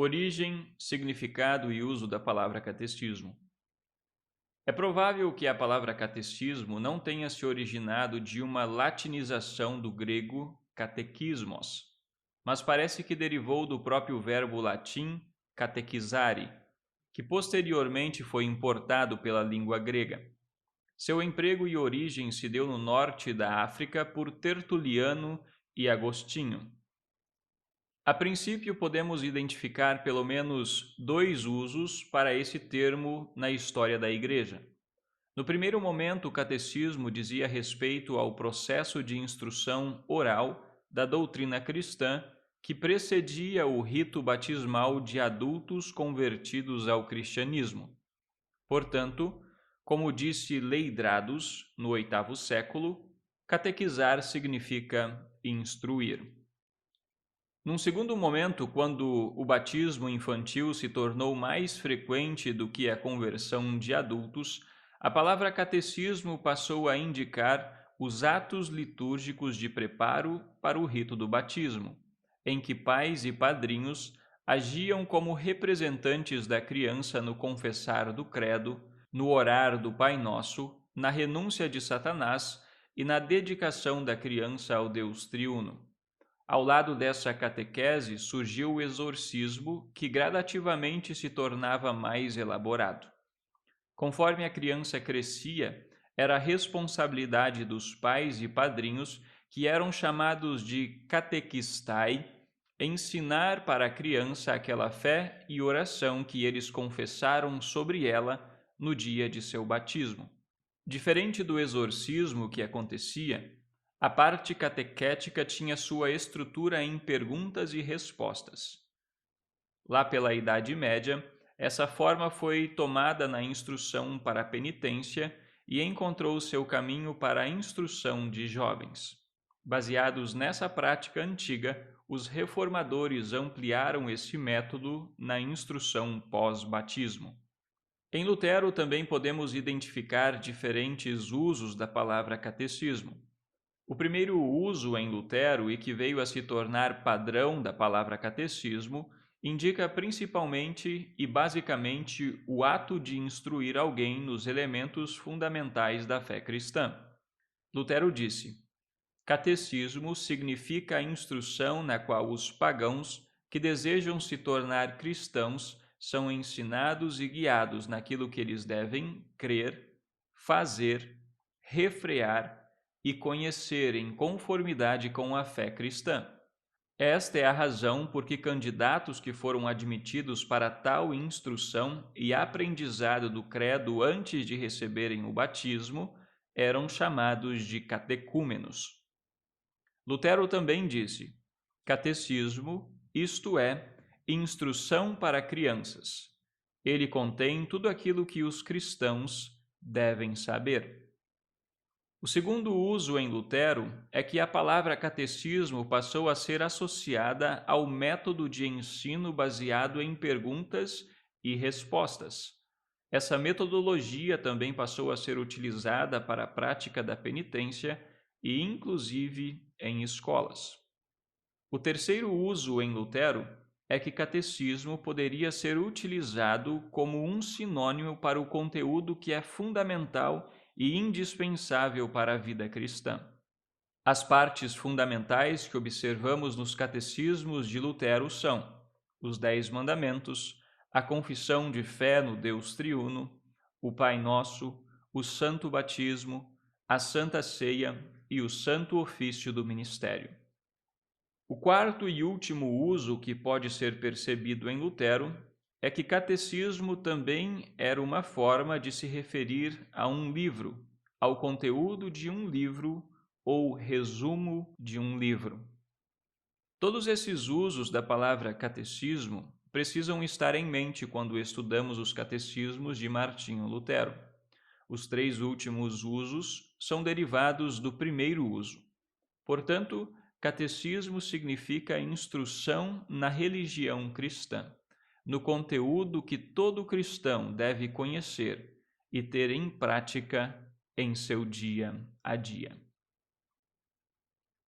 Origem, significado e uso da palavra catecismo. É provável que a palavra catecismo não tenha se originado de uma latinização do grego catequismos, mas parece que derivou do próprio verbo latim catechizare, que posteriormente foi importado pela língua grega. Seu emprego e origem se deu no norte da África por Tertuliano e Agostinho. A princípio, podemos identificar pelo menos dois usos para esse termo na história da Igreja. No primeiro momento, o catecismo dizia respeito ao processo de instrução oral da doutrina cristã que precedia o rito batismal de adultos convertidos ao cristianismo. Portanto, como disse Leidrados, no 8º século, catequizar significa instruir. Num segundo momento, quando o batismo infantil se tornou mais frequente do que a conversão de adultos, a palavra catecismo passou a indicar os atos litúrgicos de preparo para o rito do batismo, em que pais e padrinhos agiam como representantes da criança no confessar do credo, no orar do Pai Nosso, na renúncia de Satanás e na dedicação da criança ao Deus triuno. Ao lado dessa catequese surgiu o exorcismo, que gradativamente se tornava mais elaborado. Conforme a criança crescia, era a responsabilidade dos pais e padrinhos, que eram chamados de catequistai, ensinar para a criança aquela fé e oração que eles confessaram sobre ela no dia de seu batismo. Diferente do exorcismo que acontecia, a parte catequética tinha sua estrutura em perguntas e respostas. Lá pela Idade Média, essa forma foi tomada na instrução para a penitência e encontrou seu caminho para a instrução de jovens. Baseados nessa prática antiga, os reformadores ampliaram esse método na instrução pós-batismo. Em Lutero também podemos identificar diferentes usos da palavra catecismo. O primeiro uso em Lutero, e que veio a se tornar padrão da palavra catecismo, indica principalmente e basicamente o ato de instruir alguém nos elementos fundamentais da fé cristã. Lutero disse: catecismo significa a instrução na qual os pagãos que desejam se tornar cristãos são ensinados e guiados naquilo que eles devem crer, fazer, refrear e conhecer em conformidade com a fé cristã. Esta é a razão por que candidatos que foram admitidos para tal instrução e aprendizado do credo antes de receberem o batismo eram chamados de catecúmenos. Lutero também disse: catecismo, isto é, instrução para crianças. Ele contém tudo aquilo que os cristãos devem saber. O segundo uso em Lutero é que a palavra catecismo passou a ser associada ao método de ensino baseado em perguntas e respostas. Essa metodologia também passou a ser utilizada para a prática da penitência e, inclusive, em escolas. O terceiro uso em Lutero é que catecismo poderia ser utilizado como um sinônimo para o conteúdo que é fundamental e indispensável para a vida cristã. As partes fundamentais que observamos nos catecismos de Lutero são os 10 mandamentos, a confissão de fé no Deus triuno, o Pai Nosso, o Santo Batismo, a Santa Ceia e o Santo Ofício do Ministério. O quarto e último uso que pode ser percebido em Lutero é que catecismo também era uma forma de se referir a um livro, ao conteúdo de um livro ou resumo de um livro. Todos esses usos da palavra catecismo precisam estar em mente quando estudamos os catecismos de Martinho Lutero. Os 3 últimos usos são derivados do primeiro uso. Portanto, catecismo significa instrução na religião cristã, no conteúdo que todo cristão deve conhecer e ter em prática em seu dia a dia.